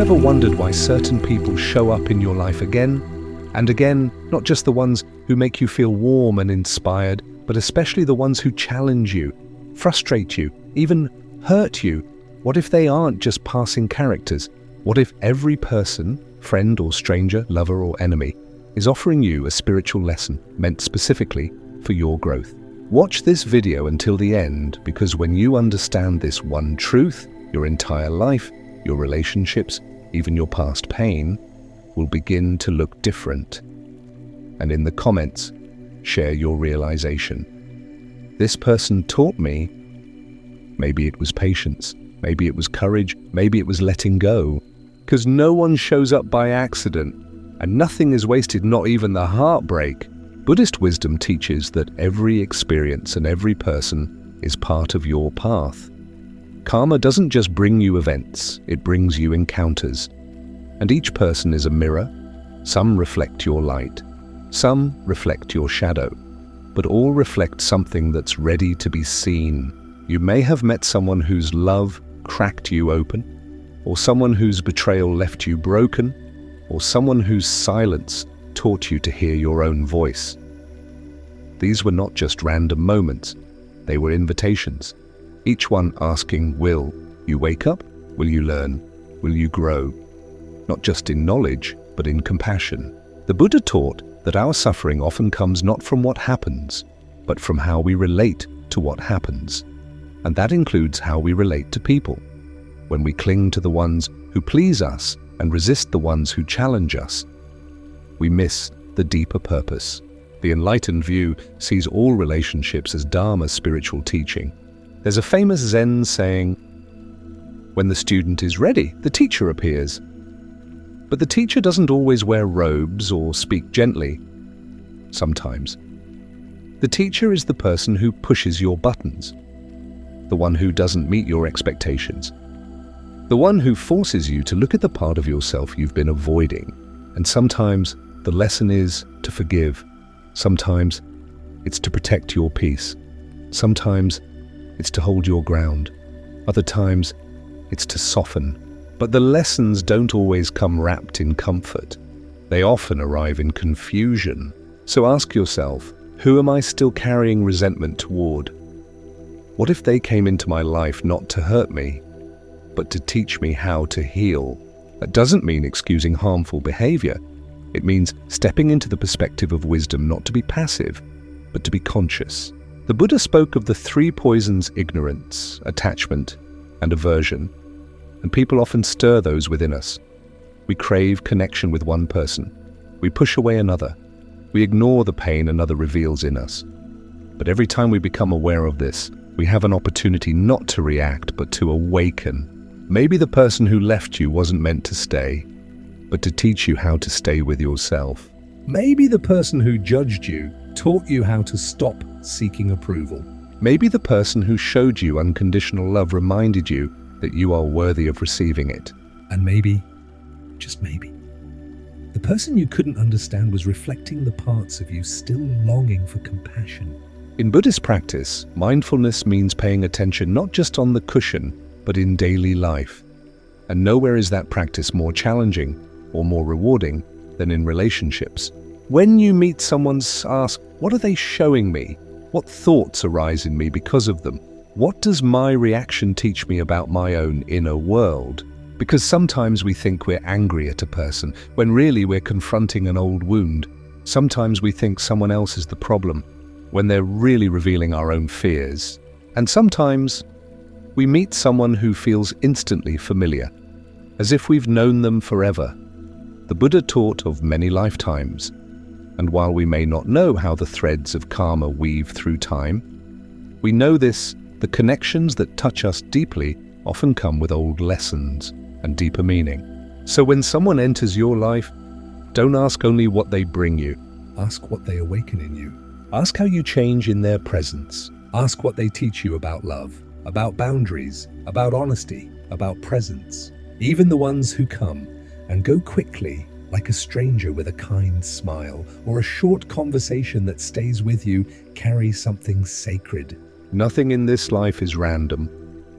ever wondered why certain people show up in your life again and again, not just the ones who make you feel warm and inspired, but especially the ones who challenge you, frustrate you, even hurt you? What if they aren't just passing characters? What if every person, friend or stranger, lover or enemy, is offering you a spiritual lesson meant specifically for your growth? Watch this video until the end, because when you understand this one truth, your entire life, your relationships, even your past pain, will begin to look different. And in the comments, share your realization. This person taught me. Maybe it was patience, maybe it was courage, maybe it was letting go. Because no one shows up by accident, and nothing is wasted, not even the heartbreak. Buddhist wisdom teaches that every experience and every person is part of your path. Karma doesn't just bring you events, it brings you encounters. And each person is a mirror. Some reflect your light, some reflect your shadow, but all reflect something that's ready to be seen. You may have met someone whose love cracked you open, or someone whose betrayal left you broken, or someone whose silence taught you to hear your own voice. These were not just random moments, they were invitations, each one asking, will you wake up? Will you learn? Will you grow? Not just in knowledge, but in compassion. The Buddha taught that our suffering often comes not from what happens, but from how we relate to what happens. And that includes how we relate to people. When we cling to the ones who please us and resist the ones who challenge us, we miss the deeper purpose. The enlightened view sees all relationships as Dharma spiritual teaching. There's a famous Zen saying, when the student is ready, the teacher appears. But the teacher doesn't always wear robes or speak gently. Sometimes. The teacher is the person who pushes your buttons, the one who doesn't meet your expectations, the one who forces you to look at the part of yourself you've been avoiding. And sometimes the lesson is to forgive. Sometimes it's to protect your peace. Sometimes it's to hold your ground. Other times it's to soften. But the lessons don't always come wrapped in comfort. They often arrive in confusion. So ask yourself, who am I still carrying resentment toward? What if they came into my life not to hurt me, but to teach me how to heal? That doesn't mean excusing harmful behavior. It means stepping into the perspective of wisdom, not to be passive, but to be conscious. The Buddha spoke of the three poisons: ignorance, attachment, and aversion. And people often stir those within us. We crave connection with one person. We push away another. We ignore the pain another reveals in us. But every time we become aware of this, we have an opportunity not to react, but to awaken. Maybe the person who left you wasn't meant to stay, but to teach you how to stay with yourself. Maybe the person who judged you taught you how to stop seeking approval. Maybe the person who showed you unconditional love reminded you that you are worthy of receiving it. And maybe, just maybe, the person you couldn't understand was reflecting the parts of you still longing for compassion. In Buddhist practice, mindfulness means paying attention not just on the cushion, but in daily life. And nowhere is that practice more challenging or more rewarding than in relationships. When you meet someone, ask, what are they showing me? What thoughts arise in me because of them? What does my reaction teach me about my own inner world? Because sometimes we think we're angry at a person, when really we're confronting an old wound. Sometimes we think someone else is the problem, when they're really revealing our own fears. And sometimes we meet someone who feels instantly familiar, as if we've known them forever. The Buddha taught of many lifetimes, and while we may not know how the threads of karma weave through time, we know this: the connections that touch us deeply often come with old lessons and deeper meaning. So when someone enters your life, don't ask only what they bring you. Ask what they awaken in you. Ask how you change in their presence. Ask what they teach you about love, about boundaries, about honesty, about presence. Even the ones who come and go quickly, like a stranger with a kind smile, or a short conversation that stays with you, carry something sacred. Nothing in this life is random,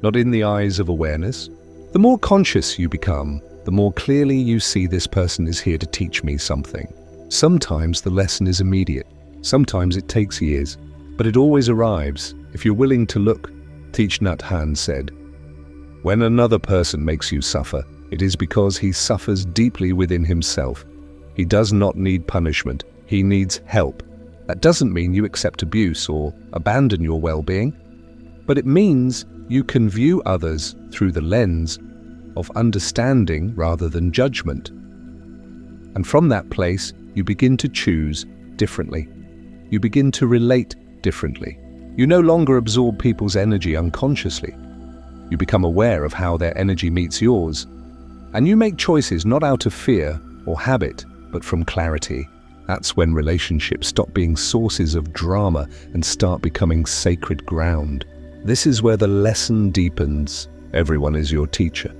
not in the eyes of awareness. The more conscious you become, the more clearly you see this person is here to teach me something. Sometimes the lesson is immediate, sometimes it takes years, but it always arrives if you're willing to look. Thich Nhat Hanh said, "When another person makes you suffer, it is because he suffers deeply within himself. He does not need punishment, he needs help." That doesn't mean you accept abuse or abandon your well-being, but it means you can view others through the lens of understanding rather than judgment. And from that place, you begin to choose differently. You begin to relate differently. You no longer absorb people's energy unconsciously. You become aware of how their energy meets yours. And you make choices not out of fear or habit, but from clarity. That's when relationships stop being sources of drama and start becoming sacred ground. This is where the lesson deepens. Everyone is your teacher,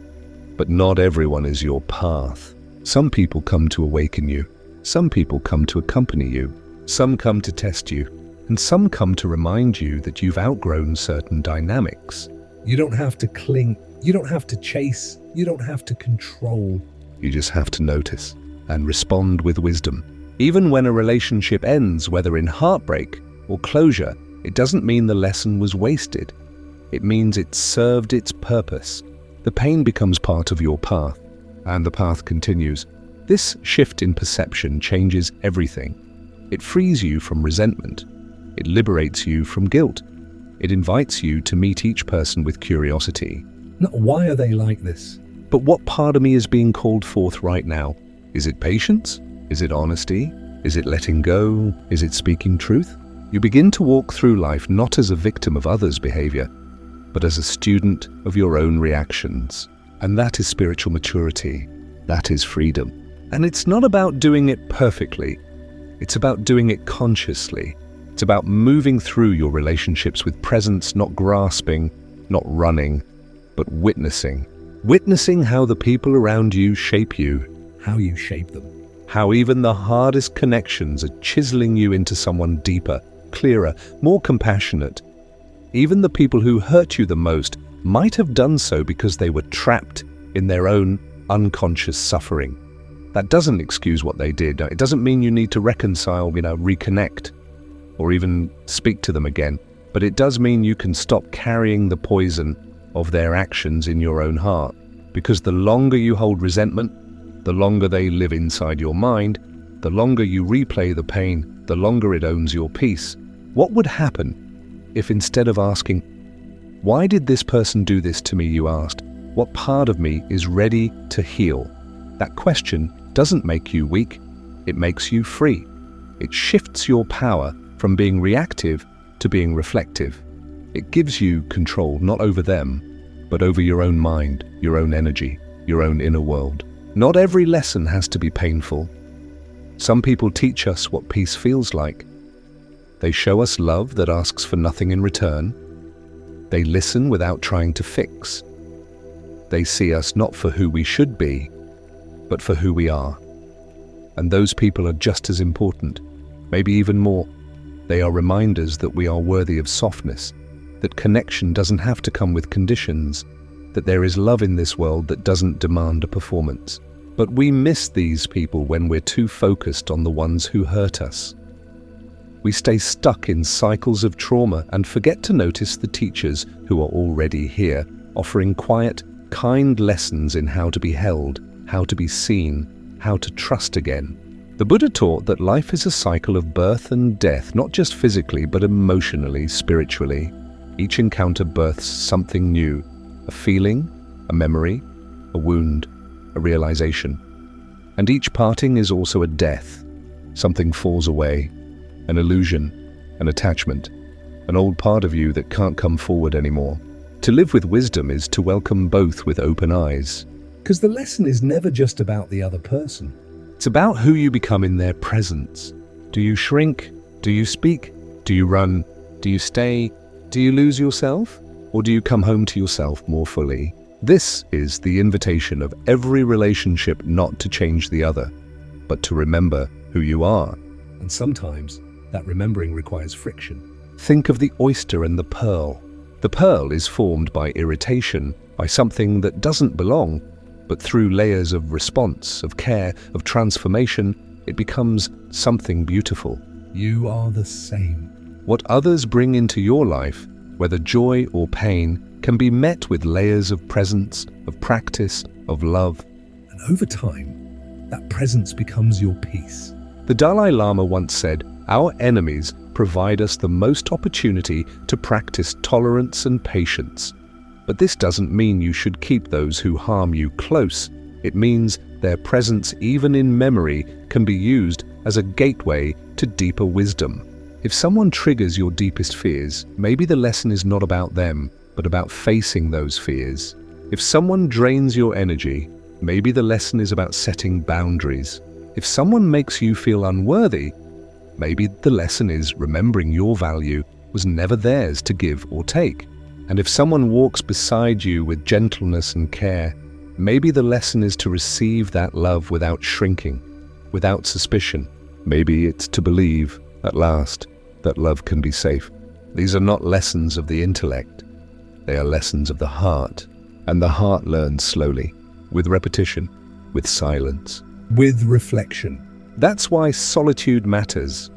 but not everyone is your path. Some people come to awaken you. Some people come to accompany you. Some come to test you. And some come to remind you that you've outgrown certain dynamics. You don't have to cling. You don't have to chase. You don't have to control. You just have to notice and respond with wisdom. Even when a relationship ends, whether in heartbreak or closure, it doesn't mean the lesson was wasted. It means it served its purpose. The pain becomes part of your path, and the path continues. This shift in perception changes everything. It frees you from resentment. It liberates you from guilt. It invites you to meet each person with curiosity. Not why are they like this, but what part of me is being called forth right now? Is it patience? Is it honesty? Is it letting go? Is it speaking truth? You begin to walk through life not as a victim of others' behavior, but as a student of your own reactions. And that is spiritual maturity. That is freedom. And it's not about doing it perfectly. It's about doing it consciously. It's about moving through your relationships with presence, not grasping, not running, but witnessing. Witnessing how the people around you shape you, how you shape them. How even the hardest connections are chiseling you into someone deeper, clearer, more compassionate. Even the people who hurt you the most might have done so because they were trapped in their own unconscious suffering. That doesn't excuse what they did. It doesn't mean you need to reconcile, reconnect, or even speak to them again. But it does mean you can stop carrying the poison of their actions in your own heart. Because the longer you hold resentment, the longer they live inside your mind, the longer you replay the pain, the longer it owns your peace. What would happen if instead of asking, "Why did this person do this to me?" you asked, "What part of me is ready to heal?" That question doesn't make you weak, it makes you free. It shifts your power from being reactive to being reflective. It gives you control not over them, but over your own mind, your own energy, your own inner world. Not every lesson has to be painful. Some people teach us what peace feels like. They show us love that asks for nothing in return. They listen without trying to fix. They see us not for who we should be, but for who we are. And those people are just as important, maybe even more. They are reminders that we are worthy of softness, that connection doesn't have to come with conditions, that there is love in this world that doesn't demand a performance. But we miss these people when we're too focused on the ones who hurt us. We stay stuck in cycles of trauma and forget to notice the teachers who are already here, offering quiet, kind lessons in how to be held, how to be seen, how to trust again. The Buddha taught that life is a cycle of birth and death, not just physically, but emotionally, spiritually. Each encounter births something new, a feeling, a memory, a wound, a realization. And each parting is also a death. Something falls away, an illusion, an attachment, an old part of you that can't come forward anymore. To live with wisdom is to welcome both with open eyes. Because the lesson is never just about the other person. It's about who you become in their presence. Do you shrink? Do you speak? Do you run? Do you stay? Do you lose yourself? Or do you come home to yourself more fully? This is the invitation of every relationship, not to change the other, but to remember who you are. And sometimes that remembering requires friction. Think of the oyster and the pearl. The pearl is formed by irritation, by something that doesn't belong. but through layers of response, of care, of transformation, it becomes something beautiful. You are the same. What others bring into your life, whether joy or pain, can be met with layers of presence, of practice, of love. And over time, that presence becomes your peace. The Dalai Lama once said, "Our enemies provide us the most opportunity to practice tolerance and patience." But this doesn't mean you should keep those who harm you close. It means their presence, even in memory, can be used as a gateway to deeper wisdom. If someone triggers your deepest fears, maybe the lesson is not about them, but about facing those fears. If someone drains your energy, maybe the lesson is about setting boundaries. If someone makes you feel unworthy, maybe the lesson is remembering your value was never theirs to give or take. And if someone walks beside you with gentleness and care, maybe the lesson is to receive that love without shrinking, without suspicion. Maybe it's to believe, at last, that love can be safe. These are not lessons of the intellect. They are lessons of the heart. And the heart learns slowly, with repetition, with silence, with reflection. That's why solitude matters.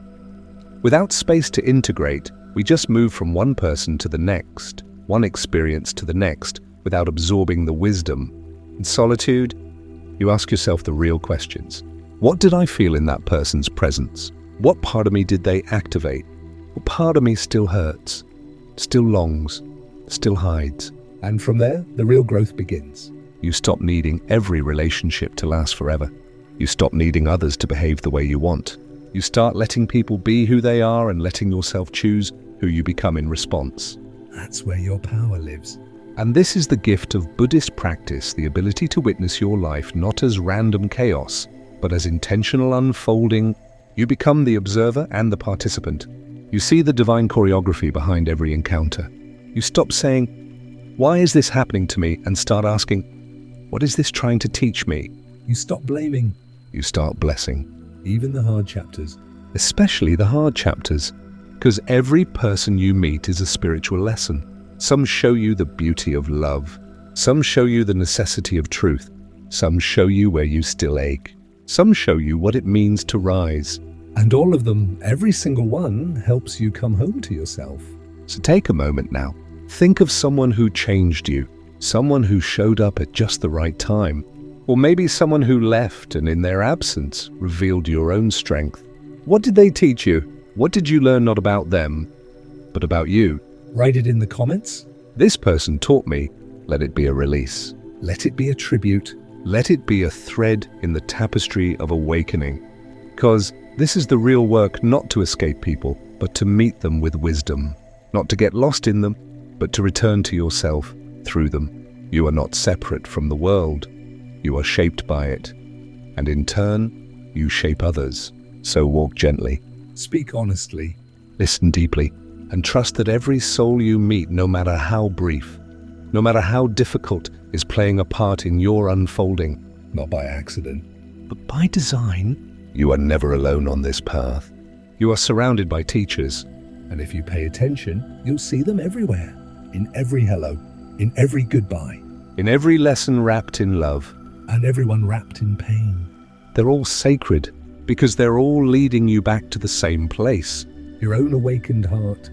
Without space to integrate, we just move from one person to the next, one experience to the next, without absorbing the wisdom. In solitude, you ask yourself the real questions. What did I feel in that person's presence? What part of me did they activate? What part of me still hurts, still longs, still hides? And from there, the real growth begins. You stop needing every relationship to last forever. You stop needing others to behave the way you want. You start letting people be who they are and letting yourself choose who you become in response. That's where your power lives. And this is the gift of Buddhist practice, the ability to witness your life not as random chaos, but as intentional unfolding. You become the observer and the participant. You see the divine choreography behind every encounter. You stop saying, "Why is this happening to me?" and start asking, "What is this trying to teach me?" You stop blaming. You start blessing. Even the hard chapters. Especially the hard chapters, because every person you meet is a spiritual lesson. Some show you the beauty of love. Some show you the necessity of truth. Some show you where you still ache. Some show you what it means to rise. And all of them, every single one, helps you come home to yourself. So take a moment now. Think of someone who changed you, someone who showed up at just the right time, or maybe someone who left and in their absence revealed your own strength. What did they teach you? What did you learn not about them, but about you? Write it in the comments. This person taught me. Let it be a release. Let it be a tribute. Let it be a thread in the tapestry of awakening. Because this is the real work, not to escape people, but to meet them with wisdom. Not to get lost in them, but to return to yourself through them. You are not separate from the world. You are shaped by it. And in turn, you shape others. So walk gently. Speak honestly. Listen deeply. And trust that every soul you meet, no matter how brief, no matter how difficult, is playing a part in your unfolding. Not by accident, but by design. You are never alone on this path. You are surrounded by teachers. And if you pay attention, you'll see them everywhere. In every hello, in every goodbye. In every lesson wrapped in love. And everyone wrapped in pain. They're all sacred because they're all leading you back to the same place. Your own awakened heart.